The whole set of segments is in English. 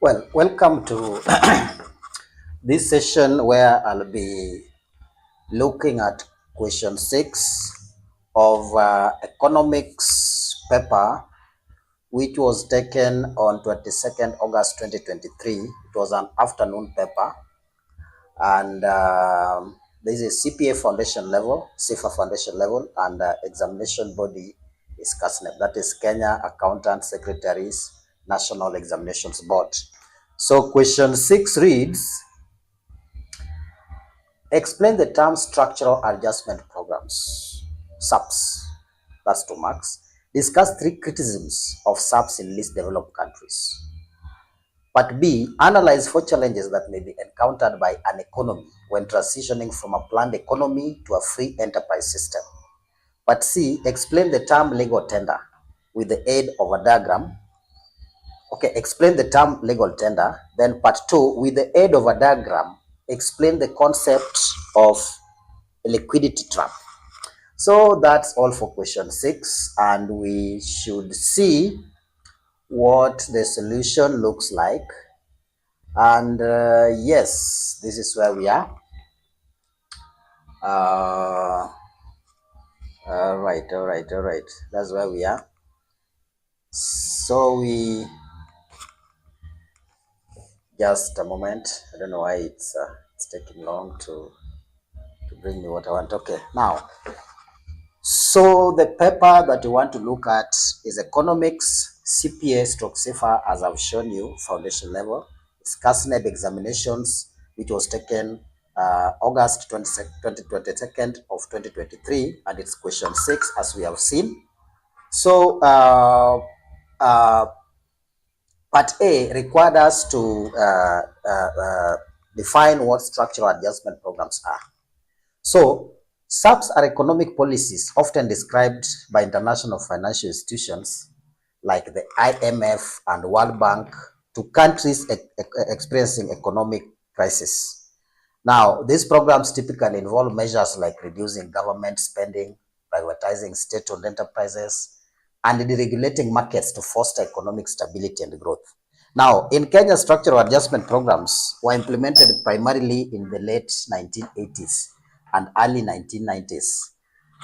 Well, welcome to this session where I'll be looking at question 6 of economics paper, which was taken on 22nd August 2023. It was an afternoon paper, and this is CPA foundation level, CIFA foundation level, and examination body is KASNEB, that is Kenya Accountant Secretaries National Examinations Board. So question 6 reads, explain the term structural adjustment programs, SAPs, that's 2 marks. Discuss 3 criticisms of SAPs in least developed countries. Part B, analyze 4 challenges that may be encountered by an economy when transitioning from a planned economy to a free enterprise system. Part C, explain the term legal tender with the aid of a diagram. Okay, explain the term legal tender. Then part 2, with the aid of a diagram, explain the concept of a liquidity trap. So that's all for question 6, and we should see what the solution looks like. And yes, this is where we are. All right. That's where we are. So we just a moment. I don't know why it's taking long to bring me what I want. Okay, now, so the paper that you want to look at is economics, CPA stroke CIFA, as I've shown you, foundation level. It's KASNEB examinations, which was taken August 22nd of 2023, and it's question 6, as we have seen. So part A required us to define what structural adjustment programs are. So SAPs are economic policies often described by international financial institutions like the IMF and World Bank to countries experiencing economic crisis. Now, these programs typically involve measures like reducing government spending, privatizing state-owned enterprises, and deregulating markets to foster economic stability and growth. Now, in Kenya, structural adjustment programs were implemented primarily in the late 1980s and early 1990s.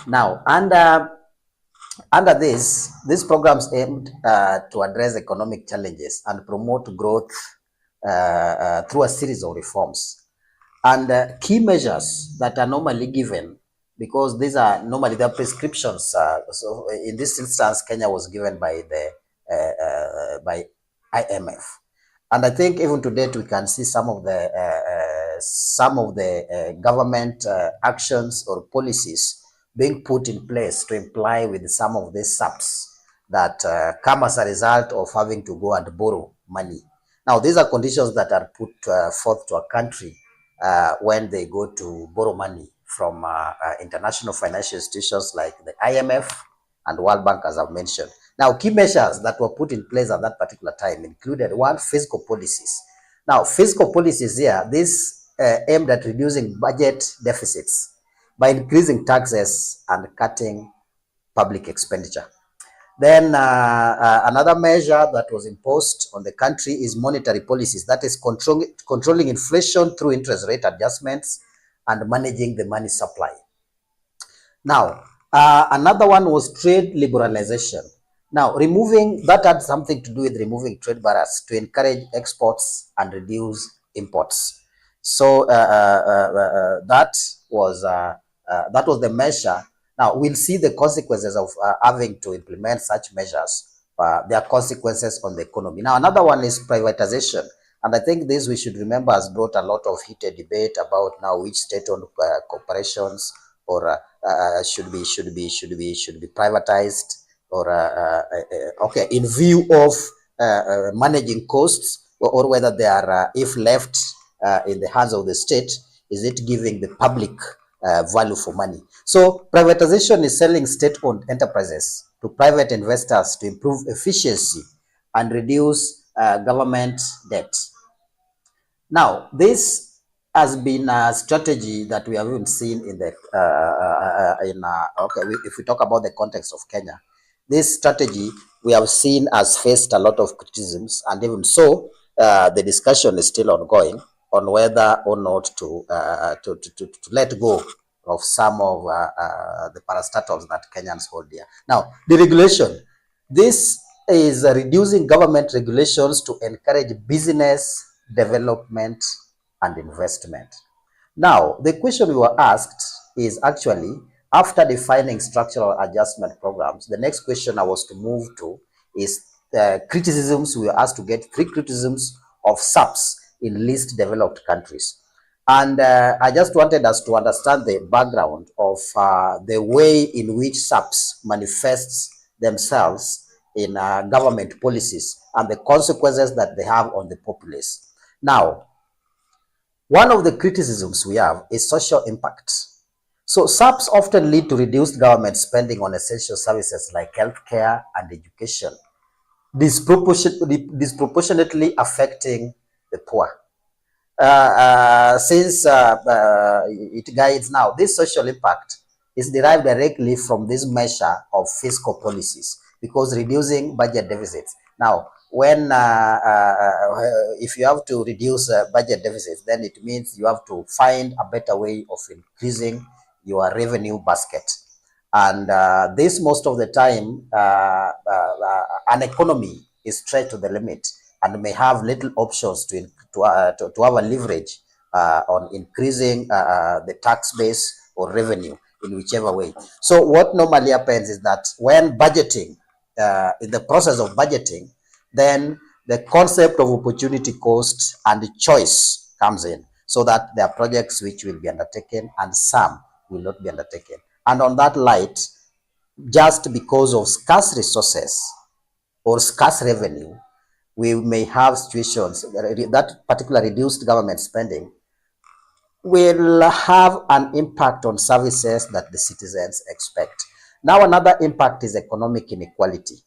Now, under these programs aimed to address economic challenges and promote growth through a series of reforms. And key measures that are normally given, because these are normally the prescriptions. So in this instance, Kenya was given by the by IMF, and I think even to date we can see some of the government actions or policies being put in place to imply with some of these SAPs that come as a result of having to go and borrow money. Now, these are conditions that are put forth to a country when they go to borrow money from international financial institutions like the IMF and World Bank, as I've mentioned. Now, key measures that were put in place at that particular time included 1, fiscal policies. Now, fiscal policies here, this aimed at reducing budget deficits by increasing taxes and cutting public expenditure. Then another measure that was imposed on the country is monetary policies, that is controlling inflation through interest rate adjustments and managing the money supply. Now, another one was trade liberalization. Now, that had something to do with removing trade barriers to encourage exports and reduce imports. So that was the measure. Now, we'll see the consequences of having to implement such measures. There are consequences on the economy. Now, another one is privatization. And I think this, we should remember, has brought a lot of heated debate about now which state-owned corporations or should be privatized, or okay, in view of managing costs, or whether they are, if left in the hands of the state, is it giving the public value for money? So privatization is selling state-owned enterprises to private investors to improve efficiency and reduce government debt. Now, this has been a strategy that we haven't seen in the if we talk about the context of Kenya, this strategy we have seen has faced a lot of criticisms, and even so, the discussion is still ongoing on whether or not to let go of some of the parastatals that Kenyans hold here. Now, the regulation, this is reducing government regulations to encourage business development and investment. Now, the question we were asked is actually, after defining structural adjustment programs, the next question I was to move to is criticisms. We were asked to get 3 criticisms of SAPs in least developed countries. And I just wanted us to understand the background of the way in which SAPs manifests themselves in government policies and the consequences that they have on the populace. Now, one of the criticisms we have is social impact. So SAPs often lead to reduced government spending on essential services like healthcare and education, disproportionately affecting the poor. Since it guides now, this social impact is derived directly from this measure of fiscal policies, because reducing budget deficits. Now, when if you have to reduce budget deficits, then it means you have to find a better way of increasing your revenue basket. And this, most of the time, an economy is stretched to the limit and may have little options to have a leverage on increasing the tax base or revenue in whichever way. So what normally happens is that when budgeting, in the process of budgeting, then the concept of opportunity cost and choice comes in, so that there are projects which will be undertaken and some will not be undertaken. And on that light, just because of scarce resources or scarce revenue, we may have situations that particular reduced government spending will have an impact on services that the citizens expect. Now, another impact is economic inequality.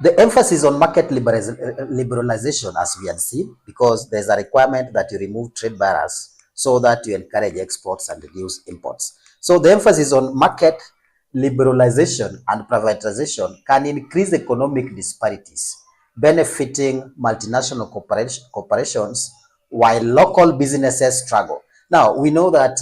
The emphasis on market liberalization, as we had seen, because there's a requirement that you remove trade barriers so that you encourage exports and reduce imports. So the emphasis on market liberalization and privatization can increase economic disparities, benefiting multinational corporations while local businesses struggle. Now, we know that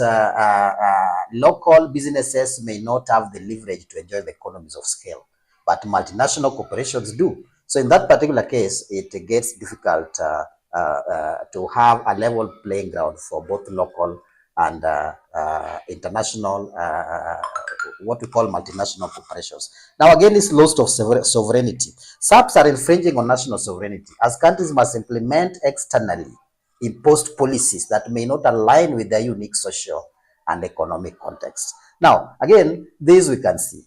local businesses may not have the leverage to enjoy the economies of scale, but multinational corporations do. So in that particular case, it gets difficult to have a level playing ground for both local and international, what we call multinational corporations. Now, again, this loss of sovereignty. SAPs are infringing on national sovereignty, as countries must implement externally imposed policies that may not align with their unique social and economic context. Now, again, this we can see.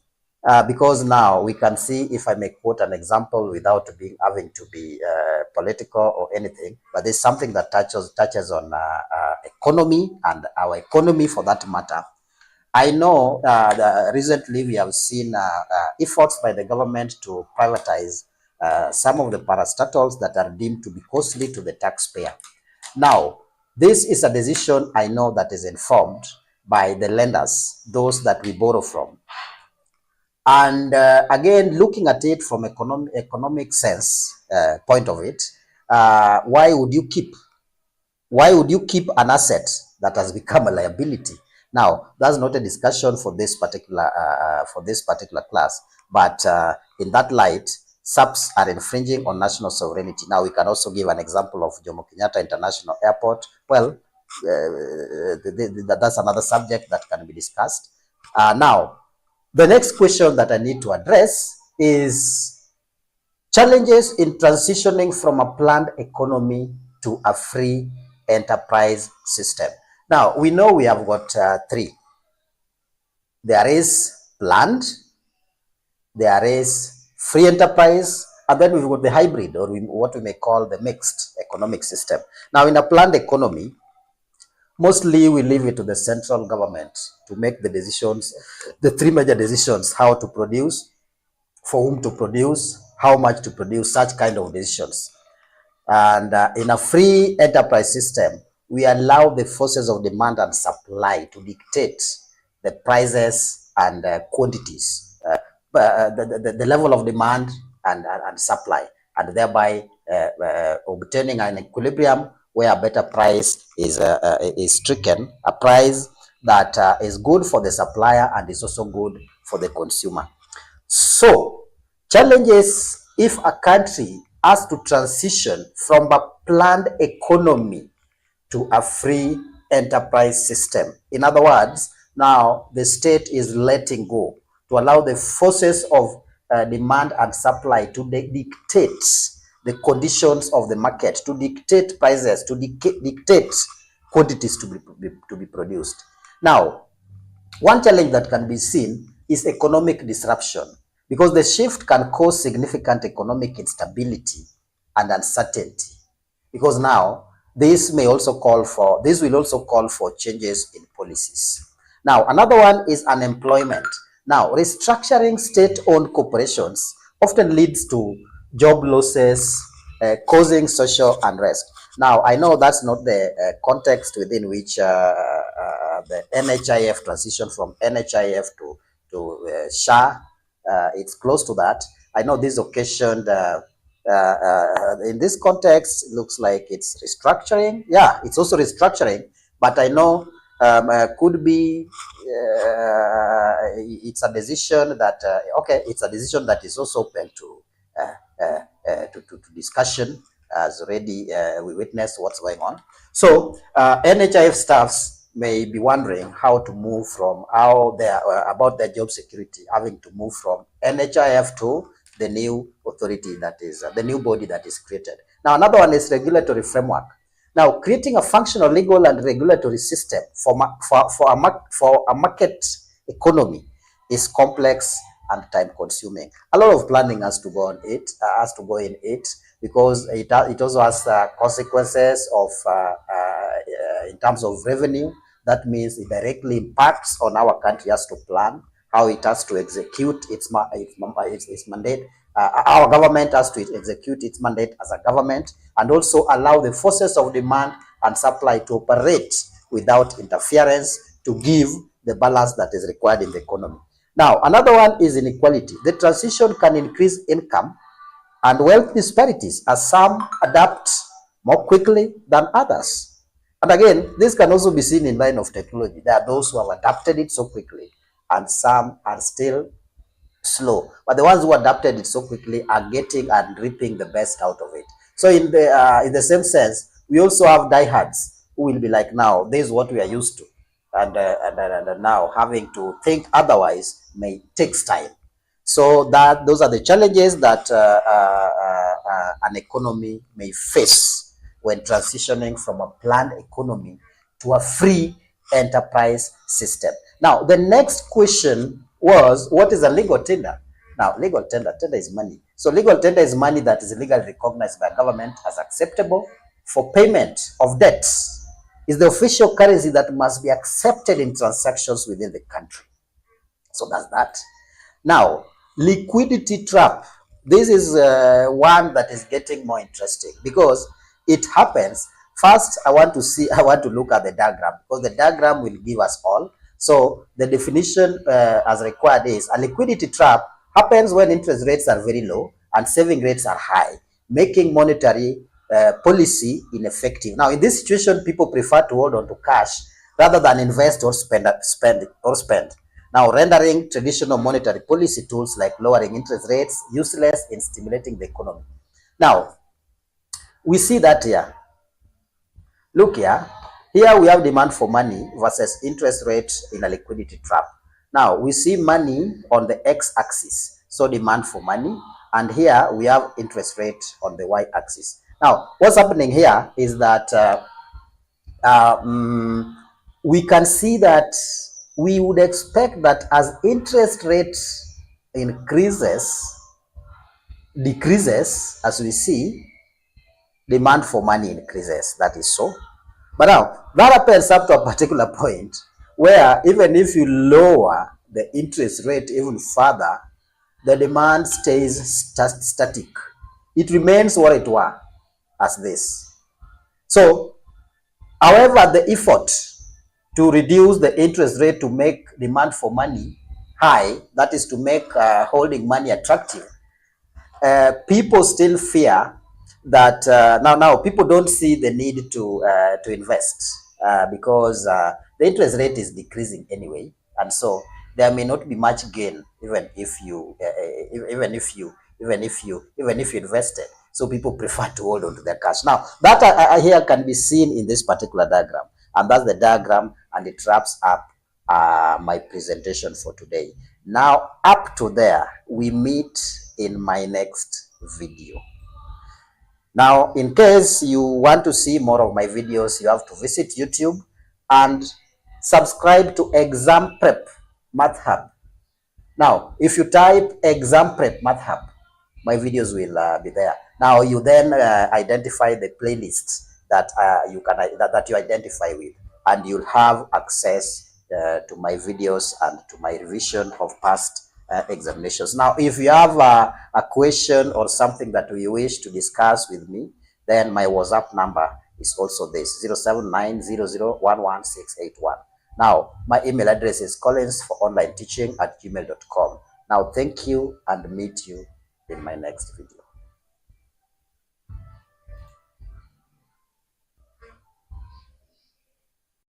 Because now we can see, if I may quote an example without having to be political or anything, but there's something that touches on economy and our economy for that matter. I know recently we have seen efforts by the government to privatize some of the parastatals that are deemed to be costly to the taxpayer. Now, this is a decision I know that is informed by the lenders, those that we borrow from. And again, looking at it from economic sense point of it, why would you keep an asset that has become a liability? Now, that's not a discussion for this particular class, but in that light, SAPs are infringing on national sovereignty. Now, we can also give an example of Jomo Kenyatta International Airport. Well, that's another subject that can be discussed. Now, the next question that I need to address is challenges in transitioning from a planned economy to a free enterprise system. Now, we know we have got 3. There is planned, there is free enterprise, and then we've got the hybrid, or what we may call the mixed economic system. Now, in a planned economy, mostly we leave it to the central government to make the decisions, the 3 major decisions: how to produce, for whom to produce, how much to produce, such kind of decisions. And in a free enterprise system, we allow the forces of demand and supply to dictate the prices and quantities, the level of demand and supply, and thereby obtaining an equilibrium where a better price is stricken, a price that is good for the supplier and is also good for the consumer. So, challenges if a country has to transition from a planned economy to a free enterprise system. In other words, now the state is letting go to allow the forces of demand and supply to dictate the conditions of the market, to dictate prices, to dictate quantities to be produced. Now, one challenge that can be seen is economic disruption, because the shift can cause significant economic instability and uncertainty. Because now this will also call for changes in policies. Now, another one is unemployment. Now, restructuring state-owned corporations often leads to job losses, causing social unrest. Now, I know that's not the context within which the NHIF transition from NHIF to SHA. It's close to that. I know this occasioned, in this context, it looks like it's restructuring. Yeah, it's also restructuring, but I know could be it's a decision that okay, it's a decision that is also open to discussion, as already we witnessed what's going on. So NHIF staffs may be wondering how to move from how they are about their job security, having to move from NHIF to the new authority that is the new body that is created. Now, another one is regulatory framework. Now, creating a functional legal and regulatory system for a market economy is complex and time consuming. A lot of planning has to go in it, because it also has consequences of in terms of revenue. That means it directly impacts on our country has to plan how it has to execute its mandate. Our government has to execute its mandate as a government, and also allow the forces of demand and supply to operate without interference to give the balance that is required in the economy. Now, another one is inequality. The transition can increase income and wealth disparities as some adapt more quickly than others. And again, this can also be seen in line of technology. There are those who have adapted it so quickly, and some are still slow. But the ones who adapted it so quickly are getting and reaping the best out of it. So in the same sense, we also have diehards who will be like, now, this is what we are used to. And now having to think otherwise may takes time. So those are the challenges that an economy may face when transitioning from a planned economy to a free enterprise system. Now, the next question was, what is a legal tender? Now, legal tender is money. So legal tender is money that is legally recognized by government as acceptable for payment of debts. Is the official currency that must be accepted in transactions within the country. So that's that. Now, liquidity trap. This is one that is getting more interesting, because it happens. First, I want to look at the diagram, because the diagram will give us all. So the definition as required is a liquidity trap happens when interest rates are very low and saving rates are high, making monetary policy ineffective. Now, in this situation, people prefer to hold on to cash rather than invest or spend. Now, rendering traditional monetary policy tools like lowering interest rates useless in stimulating the economy. Now, we see that here. Look here. Here we have demand for money versus interest rate in a liquidity trap. Now, we see money on the x-axis, so demand for money, and here we have interest rate on the y-axis. Now, what's happening here is that we can see that we would expect that as interest rate decreases, as we see, demand for money increases. That is so. But now, that happens up to a particular point where even if you lower the interest rate even further, the demand stays static. It remains what it was as this. So, however, the effort to reduce the interest rate to make demand for money high, that is to make holding money attractive, people still fear that now people don't see the need to invest because the interest rate is decreasing anyway, and so there may not be much gain even if you even if you invested. So people prefer to hold on to their cash. Now that here can be seen in this particular diagram, and that's the diagram, and it wraps up my presentation for today. Now up to there, we meet in my next video. Now, in case you want to see more of my videos, you have to visit YouTube and subscribe to Exam Prep Math Hub. Now, if you type Exam Prep Math Hub, my videos will be there. Now, you then identify the playlists that that you identify with, and you'll have access to my videos and to my revision of past examinations. Now, if you have a question or something that you wish to discuss with me, then my WhatsApp number is also this 0790011681. Now, my email address is collinsforonlineteaching@gmail.com. Now, thank you, and meet you in my next video.